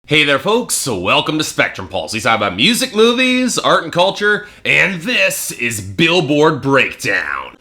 Hey there folks, so welcome to Spectrum Pulse. We talk about music, movies, art and culture, and this is Billboard Breakdown.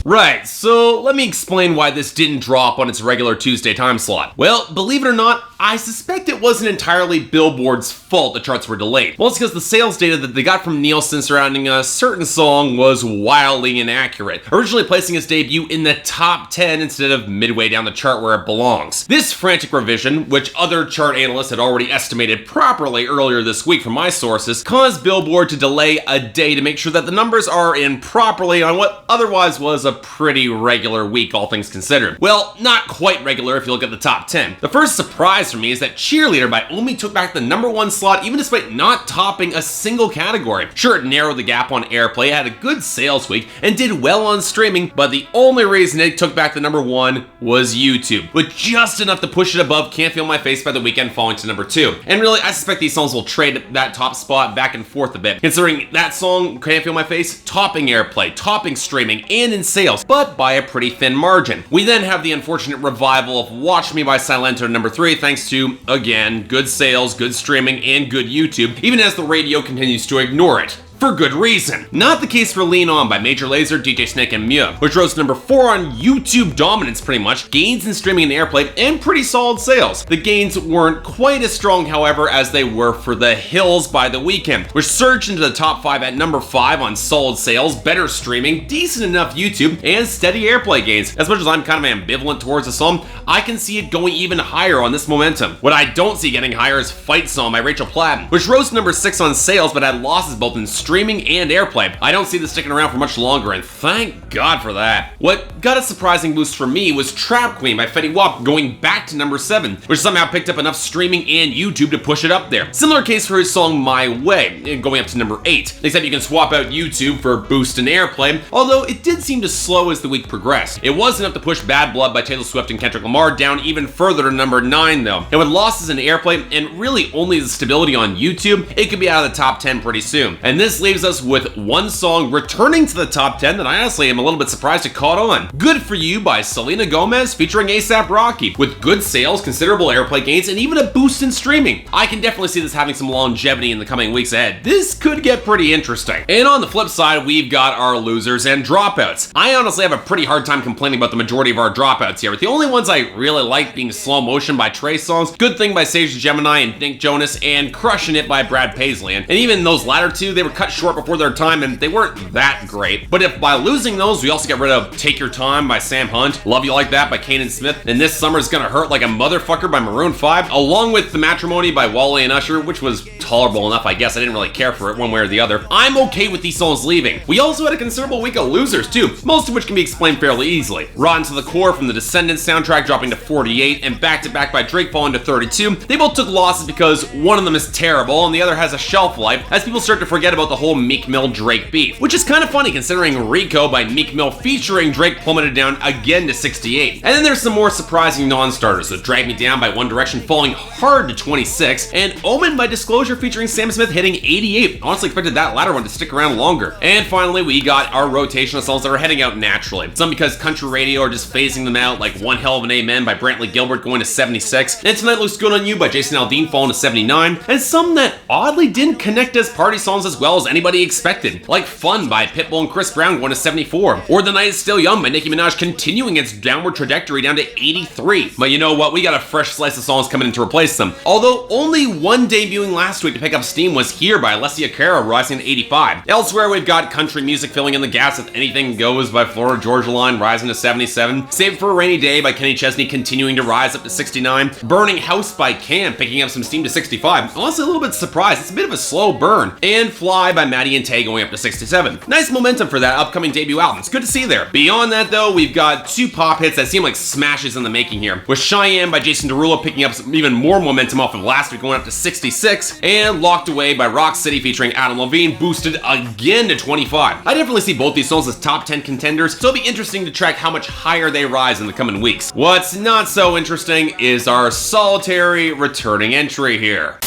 Right, so let me explain why this didn't drop on its regular Tuesday time slot. Well, believe it or not, I suspect it wasn't entirely Billboard's fault the charts were delayed. Well, it's because the sales data that they got from Nielsen surrounding a certain song was wildly inaccurate, originally placing its debut in the top 10 instead of midway down the chart where it belongs. This frantic revision, which other chart analysts had already estimated properly earlier this week from my sources, caused Billboard to delay a day to make sure that the numbers are in properly on what otherwise was a pretty regular week, all things considered. Well, not quite regular if you look at the top 10. The first surprise for me is that Cheerleader by Omi took back the #1 slot even despite not topping a single category. Sure, it narrowed the gap on airplay, had a good sales week, and did well on streaming, but the only reason it took back the #1 was YouTube, with just enough to push it above Can't Feel My Face by the Weeknd falling to #2. And really, I suspect these songs will trade that top spot back and forth a bit, considering that song, Can't Feel My Face, topping airplay, topping streaming, and in sales, but by a pretty thin margin. We then have the unfortunate revival of Watch Me by Silento at #3 thanks to, again, good sales, good streaming, and good YouTube, even as the radio continues to ignore it. For good reason. Not the case for Lean On by Major Lazer, DJ Snake, and Mia, which rose to #4 on YouTube dominance pretty much, gains in streaming and airplay, and pretty solid sales. The gains weren't quite as strong, however, as they were for The Hills by The Weeknd, which surged into the top 5 at #5 on solid sales, better streaming, decent enough YouTube, and steady airplay gains. As much as I'm kind of ambivalent towards the song, I can see it going even higher on this momentum. What I don't see getting higher is Fight Song by Rachel Platten, which rose to #6 on sales but had losses both in streaming and airplay. I don't see this sticking around for much longer, and thank God for that. What got a surprising boost for me was Trap Queen by Fetty Wap going back to #7, which somehow picked up enough streaming and YouTube to push it up there. Similar case for his song My Way, going up to #8, except you can swap out YouTube for boost and airplay, although it did seem to slow as the week progressed. It was enough to push Bad Blood by Taylor Swift and Kendrick Lamar down even further to #9 though, and with losses in airplay and really only the stability on YouTube, it could be out of the top 10 pretty soon. And this leaves us with one song returning to the top 10 that I honestly am a little bit surprised it caught on. Good For You by Selena Gomez featuring A$AP Rocky, with good sales, considerable airplay gains, and even a boost in streaming. I can definitely see this having some longevity in the coming weeks ahead. This could get pretty interesting. And on the flip side, we've got our losers and dropouts. I honestly have a pretty hard time complaining about the majority of our dropouts here, with the only ones I really like being Slow Motion by Trey Songz, Good Thing by Sage the Gemini and Nick Jonas, and Crushing It by Brad Paisley. And even those latter two, they were cut short before their time and they weren't that great. But if by losing those, we also get rid of Take Your Time by Sam Hunt, Love You Like That by Kanan Smith, and This Summer's Gonna Hurt Like a Motherfucker by Maroon 5, along with The Matrimony by Wale and Usher, which was tolerable enough, I guess. I didn't really care for it one way or the other. I'm okay with these songs leaving. We also had a considerable week of losers too, most of which can be explained fairly easily. Rotten to the Core from the Descendants soundtrack dropping to 48, and Back to Back by Drake falling to 32. They both took losses because one of them is terrible and the other has a shelf life, as people start to forget about the whole Meek Mill Drake beef, which is kind of funny considering Rico by Meek Mill featuring Drake plummeted down again to 68. And then there's some more surprising non-starters, with Drag Me Down by One Direction falling hard to 26, and Omen by Disclosure featuring Sam Smith hitting 88. Honestly expected that latter one to stick around longer. And finally, we got our rotation of songs that are heading out naturally. Some because country radio are just phasing them out, like One Hell of an Amen by Brantley Gilbert going to 76, and Tonight Looks Good on You by Jason Aldean falling to 79, and some that oddly didn't connect as party songs as well as anybody expected, like Fun by Pitbull and Chris Brown going to 74, or The Night Is Still Young by Nicki Minaj continuing its downward trajectory down to 83. But you know what, we got a fresh slice of songs coming in to replace them. Although only one debuting last week to pick up steam was Here by Alessia Cara rising to 85. Elsewhere, we've got country music filling in the gaps with Anything Goes by Florida Georgia Line rising to 77, Save It for a Rainy Day by Kenny Chesney continuing to rise up to 69, Burning House by Cam picking up some steam to 65. Honestly, a little bit surprised, it's a bit of a slow burn, and Fly by Maddie and Tay going up to 67. Nice momentum for that upcoming debut album. It's good to see there. Beyond that though, we've got two pop hits that seem like smashes in the making here, with Cheyenne by Jason Derulo picking up some even more momentum off of last week going up to 66, and Locked Away by Rock City featuring Adam Levine boosted again to 25. I definitely see both these songs as top 10 contenders, so it'll be interesting to track how much higher they rise in the coming weeks. What's not so interesting is our solitary returning entry here.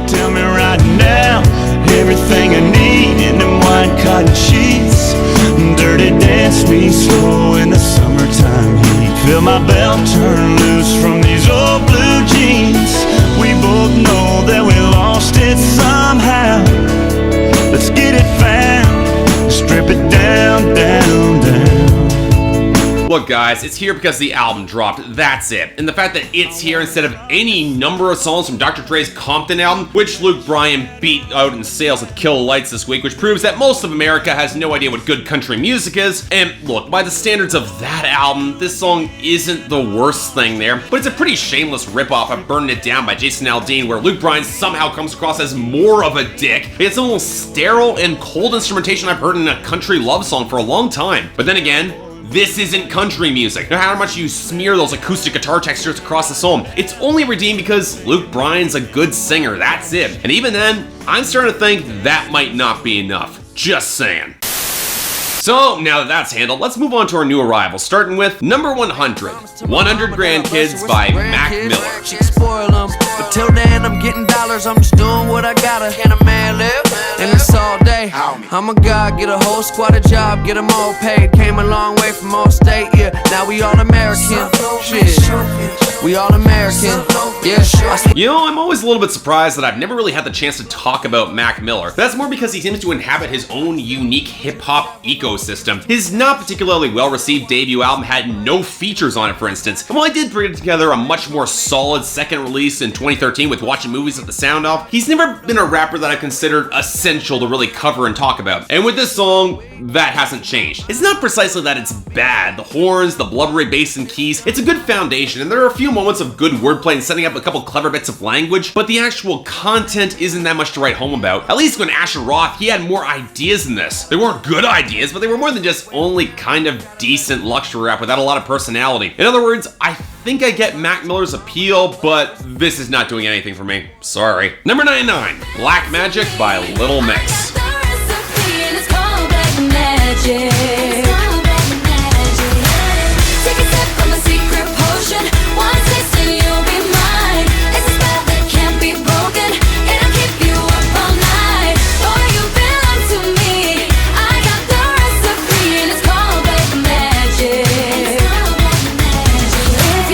Tell me right now, everything I need in them white cotton sheets, dirty snow in the summertime heat. Feel my belt turn loose from these old blue jeans. We both know that we lost it somehow. Let's get it found, strip it down, down, down. Look guys, it's here because the album dropped, that's it. And the fact that it's here instead of any number of songs from Dr. Dre's Compton album, which Luke Bryan beat out in sales with Kill Lights this week, which proves that most of America has no idea what good country music is. And look, by the standards of that album, this song isn't the worst thing there, but it's a pretty shameless ripoff of Burning It Down by Jason Aldean, where Luke Bryan somehow comes across as more of a dick. It's the most sterile and cold instrumentation I've heard in a country love song for a long time. But then again, this isn't country music. No matter how much you smear those acoustic guitar textures across the song, it's only redeemed because Luke Bryan's a good singer, that's it. And even then, I'm starting to think that might not be enough. Just saying. So, now that that's handled, let's move on to our new arrivals, starting with number 100, 100 Grandkids by Mac Miller. She can spoil them, but till then I'm getting dollars, I'm just doing what I gotta. Can a man live? And it's all day. I'm a god, get a whole squad a job, get them all paid. Came a long way from all state, yeah, now we all American. Shit, we all American, yeah. You know, I'm always a little bit surprised that I've never really had the chance to talk about Mac Miller. That's more because he seems to inhabit his own unique hip-hop ecosystem. His not particularly well-received debut album had no features on it, for instance. And while I did bring together a much more solid second release in 2013 with Watching Movies at the Sound Off, he's never been a rapper that I've considered essential to really cover and talk about. And with this song, that hasn't changed. It's not precisely that it's bad. The horns, the blubbery bass and keys, it's a good foundation, and there are a few moments of good wordplay and setting up a couple clever bits of language, but the actual content isn't that much to write home about. At least when Asher Roth, he had more ideas than this. They weren't good ideas, but they were more than just only kind of decent luxury rap without a lot of personality. In other words, I think I get Mac Miller's appeal, but this is not doing anything for me. Sorry. Number 99, Black Magic by Little Mix.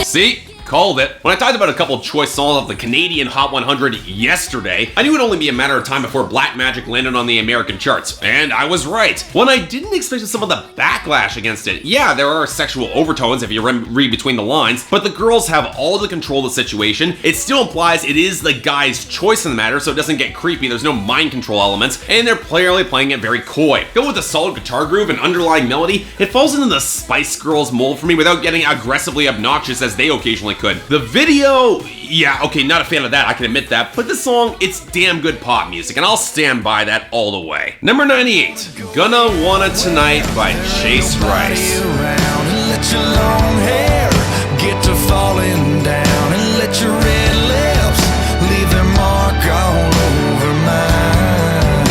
See? Called it. When I talked about a couple of choice songs of the Canadian Hot 100 yesterday, I knew it would only be a matter of time before Black Magic landed on the American charts, and I was right. When I didn't expect some of the backlash against it. Yeah, there are sexual overtones if you read between the lines, but the girls have all the control of the situation. It still implies it is the guy's choice in the matter, so it doesn't get creepy. There's no mind control elements, and they're clearly playing it very coy. Go with a solid guitar groove and underlying melody. It falls into the Spice Girls mold for me without getting aggressively obnoxious as they occasionally could. The video, yeah, okay, not a fan of that, I can admit that, but this song, it's damn good pop music, and I'll stand by that all the way. Number 98, Gonna Wanna Tonight by Chase Rice. Let your long hair get to falling down, and let your red lips leave their mark all over mine.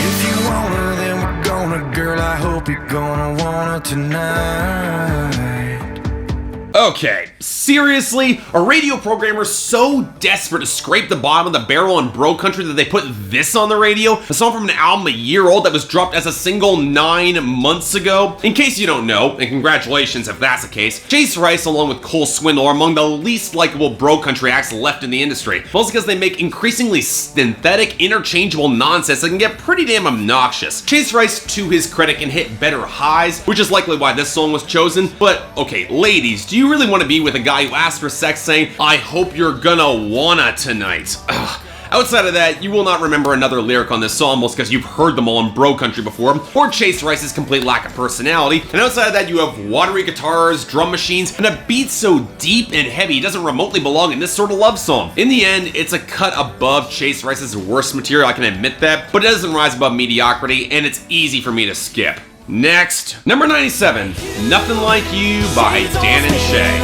If you want her, then we're gonna, girl, I hope you're gonna want her tonight. Okay, seriously? A radio programmer so desperate to scrape the bottom of the barrel in bro country that they put this on the radio? A song from an album a year old that was dropped as a single 9 months ago? In case you don't know, and congratulations if that's the case, Chase Rice along with Cole Swindle are among the least likable bro country acts left in the industry. Mostly because they make increasingly synthetic, interchangeable nonsense that can get pretty damn obnoxious. Chase Rice, to his credit, can hit better highs, which is likely why this song was chosen, but okay, ladies, do you really want to be with a guy who asked for sex saying, I hope you're gonna wanna tonight? Ugh. Outside of that, you will not remember another lyric on this song most because you've heard them all in bro country before, or Chase Rice's complete lack of personality, and outside of that you have watery guitars, drum machines, and a beat so deep and heavy it doesn't remotely belong in this sort of love song. In the end, it's a cut above Chase Rice's worst material, I can admit that, but it doesn't rise above mediocrity, and it's easy for me to skip. Next, number 97, Nothing Like You by Dan and Shay.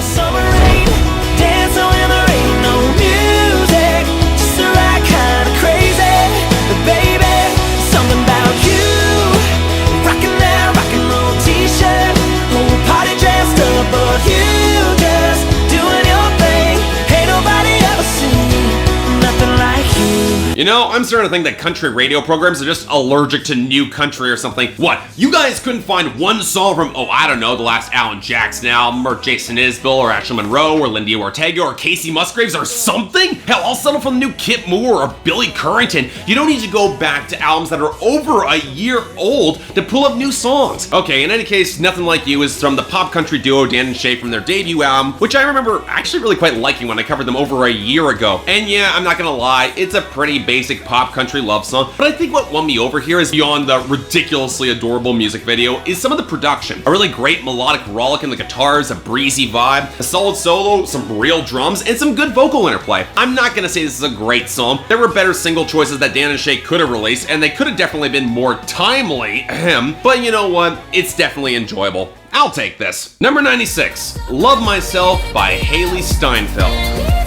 You You know, I'm starting to think that country radio programs are just allergic to new country or something. What? You guys couldn't find one song from, oh, I don't know, the last Alan Jackson album, or Jason Isbell, or Ashley Monroe, or Lindy Ortega, or Casey Musgraves, or something? Hell, I'll settle for the new Kip Moore or Billy Currington. You don't need to go back to albums that are over a year old to pull up new songs. Okay, in any case, Nothing Like You is from the pop country duo Dan and Shay from their debut album, which I remember actually really quite liking when I covered them over a year ago. And yeah, I'm not gonna lie, it's a pretty basic pop country love song, but I think what won me over here is beyond the ridiculously adorable music video is some of the production. A really great melodic rollick in the guitars, a breezy vibe, a solid solo, some real drums, and some good vocal interplay. I'm not gonna say this is a great song. There were better single choices that Dan and Shay could have released, and they could have definitely been more timely, but you know what? It's definitely enjoyable. I'll take this. Number 96, Love Myself by Hailee Steinfeld.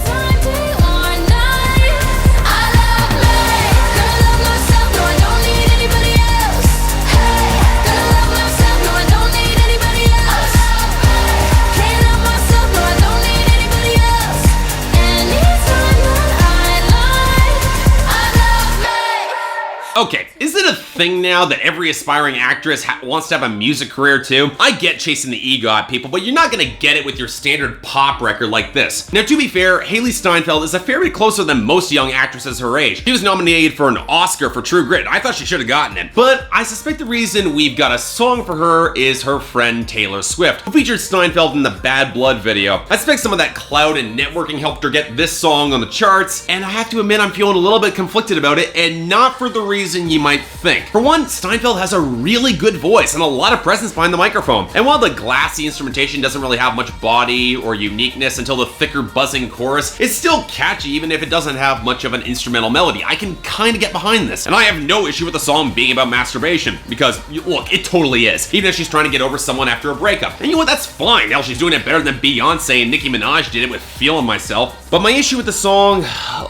Okay, is it a thing now that every aspiring actress wants to have a music career too? I get chasing the EGOT, people, but you're not gonna get it with your standard pop record like this. Now, to be fair, Hailee Steinfeld is a fair bit closer than most young actresses her age. She was nominated for an Oscar for True Grit. I thought she should have gotten it. But I suspect the reason we've got a song for her is her friend Taylor Swift, who featured Steinfeld in the Bad Blood video. I suspect some of that clout and networking helped her get this song on the charts, and I have to admit I'm feeling a little bit conflicted about it, and not for the reason you might think. For one, Steinfeld has a really good voice and a lot of presence behind the microphone. And while the glassy instrumentation doesn't really have much body or uniqueness until the thicker buzzing chorus, it's still catchy even if it doesn't have much of an instrumental melody. I can kind of get behind this. And I have no issue with the song being about masturbation, because look, it totally is. Even if she's trying to get over someone after a breakup. And you know what, that's fine. Hell, she's doing it better than Beyonce and Nicki Minaj did it with Feeling Myself. But my issue with the song,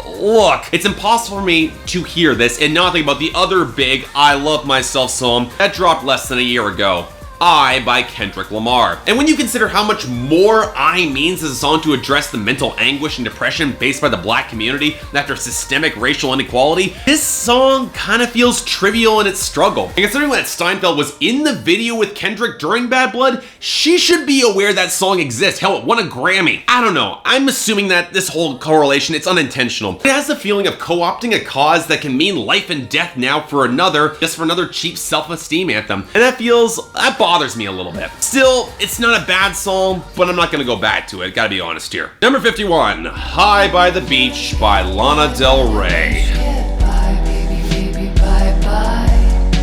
look, it's impossible for me to hear this and not think about the other big I Love Myself song that dropped less than a year ago. I by Kendrick Lamar. And when you consider how much more I means as a song to address the mental anguish and depression faced by the black community after systemic racial inequality, this song kind of feels trivial in its struggle. And considering that Steinfeld was in the video with Kendrick during Bad Blood, she should be aware that song exists. Hell, it won a Grammy. I don't know. I'm assuming that this whole correlation, it's unintentional. It has the feeling of co-opting a cause that can mean life and death now for another, just for another cheap self-esteem anthem. And that bothers me a little bit. Still, it's not a bad song, but I'm not gonna go back to it, gotta be honest here. Number 51, High by the Beach by Lana Del Rey. Bye, baby, baby, bye, bye.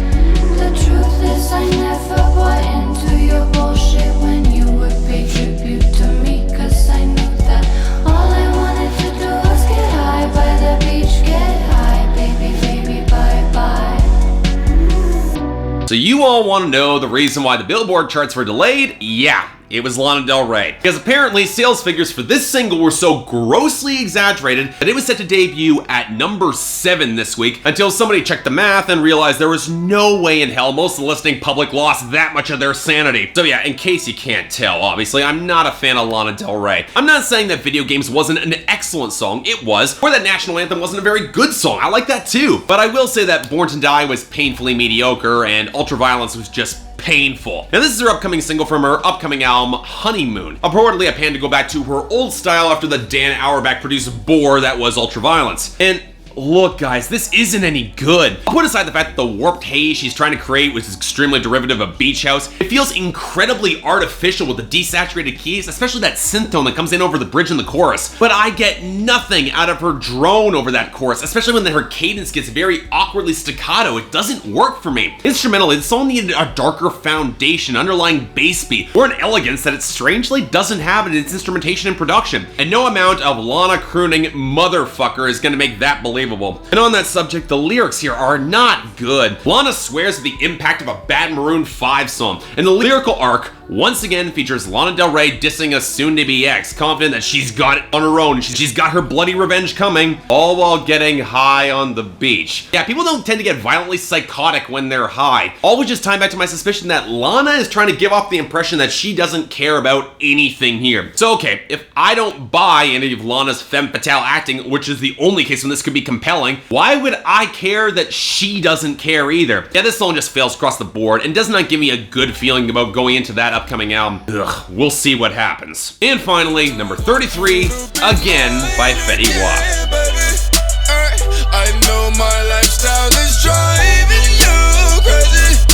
The truth is I never bought into your bullshit when you would pay tribute to me, cause I knew that all I wanted to do was get high by the beach, get high, baby, baby, bye, bye. So you all want to know the reason why the Billboard charts were delayed? Yeah, it was Lana Del Rey. Because apparently sales figures for this single were so grossly exaggerated that it was set to debut at number 7 this week until somebody checked the math and realized there was no way in hell most of the listening public lost that much of their sanity. So yeah, in case you can't tell, obviously, I'm not a fan of Lana Del Rey. I'm not saying that Video Games wasn't an excellent song, it was, or that National Anthem wasn't a very good song, I like that too. But I will say that Born to Die was painfully mediocre and Ultraviolence was just painful. Now this is her upcoming single from her upcoming album, Honeymoon. Reportedly a plan to go back to her old style after the Dan Auerbach produced bore that was Ultraviolence. And look guys, this isn't any good. I'll put aside the fact that the warped haze she's trying to create was extremely derivative of Beach House. It feels incredibly artificial with the desaturated keys, especially that synth tone that comes in over the bridge in the chorus. But I get nothing out of her drone over that chorus, especially when her cadence gets very awkwardly staccato. It doesn't work for me. Instrumentally, the song needed a darker foundation, underlying bass beat, or an elegance that it strangely doesn't have in its instrumentation and production. And no amount of Lana crooning motherfucker is gonna make that believable. And on that subject, the lyrics here are not good. Lana swears at the impact of a bad Maroon 5 song, and the lyrical arc once again features Lana Del Rey dissing a soon-to-be ex, confident that she's got it on her own, she's got her bloody revenge coming, all while getting high on the beach. Yeah, people don't tend to get violently psychotic when they're high, all which is tying back to my suspicion that Lana is trying to give off the impression that she doesn't care about anything here. So okay, if I don't buy any of Lana's femme fatale acting, which is the only case when this could be compelling, why would I care that she doesn't care either? Yeah, this song just fails across the board and does not give me a good feeling about going into that upcoming album. Ugh, we'll see what happens. And finally, number 33, again by Fetty Wap. I know my lifestyle is driving you crazy,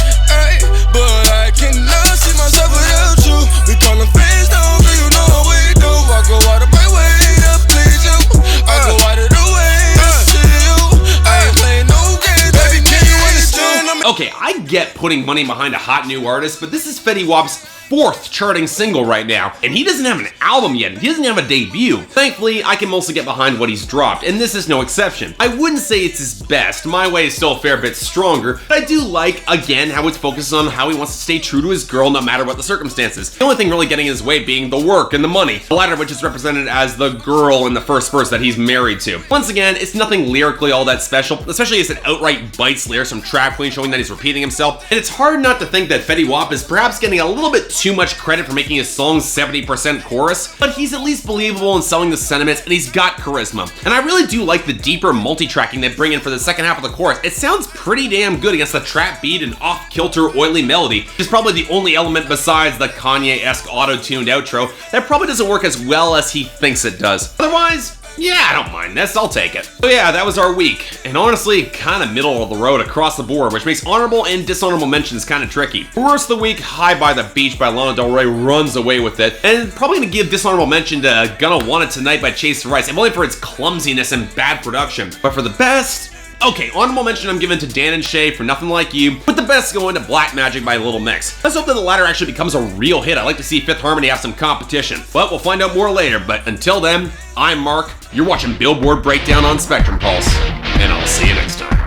but I cannot see myself without you. We call them friends now, but you know what we do. I go out of my way to please you. I go out of the way to see you. I ain't playing no games, baby, can you understand? Okay, I get putting money behind a hot new artist, but this is Fetty Wap's 4th charting single right now, and he doesn't have an album yet. He doesn't have a debut. Thankfully, I can mostly get behind what he's dropped, and this is no exception. I wouldn't say it's his best. My Way is still a fair bit stronger, but I do like, again, how it focuses on how he wants to stay true to his girl no matter what the circumstances. The only thing really getting in his way being the work and the money, the latter of which is represented as the girl in the first verse that he's married to. Once again, it's nothing lyrically all that special, especially as it outright bites lyrics from Trap Queen, showing that he's repeating himself, and it's hard not to think that Fetty Wap is perhaps getting a little bit too much credit for making his songs 70% chorus, but he's at least believable in selling the sentiments, and he's got charisma. And I really do like the deeper multi-tracking they bring in for the second half of the chorus. It sounds pretty damn good against the trap beat and off-kilter oily melody, which is probably the only element besides the Kanye-esque auto-tuned outro that probably doesn't work as well as he thinks it does. Otherwise, yeah, I don't mind this, I'll take it. So yeah, that was our week, and honestly, kind of middle of the road across the board, which makes honorable and dishonorable mentions kind of tricky. Worst of the week, High by the Beach by Lana Del Rey runs away with it, and probably gonna give dishonorable mention to Gonna Want It Tonight by Chase Rice, and only for its clumsiness and bad production. But for the best, okay, honorable mention I'm giving to Dan and Shay for Nothing Like You, with the best going to Black Magic by Little Mix. Let's hope that the latter actually becomes a real hit. I'd like to see Fifth Harmony have some competition, but we'll find out more later. But until then, I'm Mark, you're watching Billboard Breakdown on Spectrum Pulse, and I'll see you next time.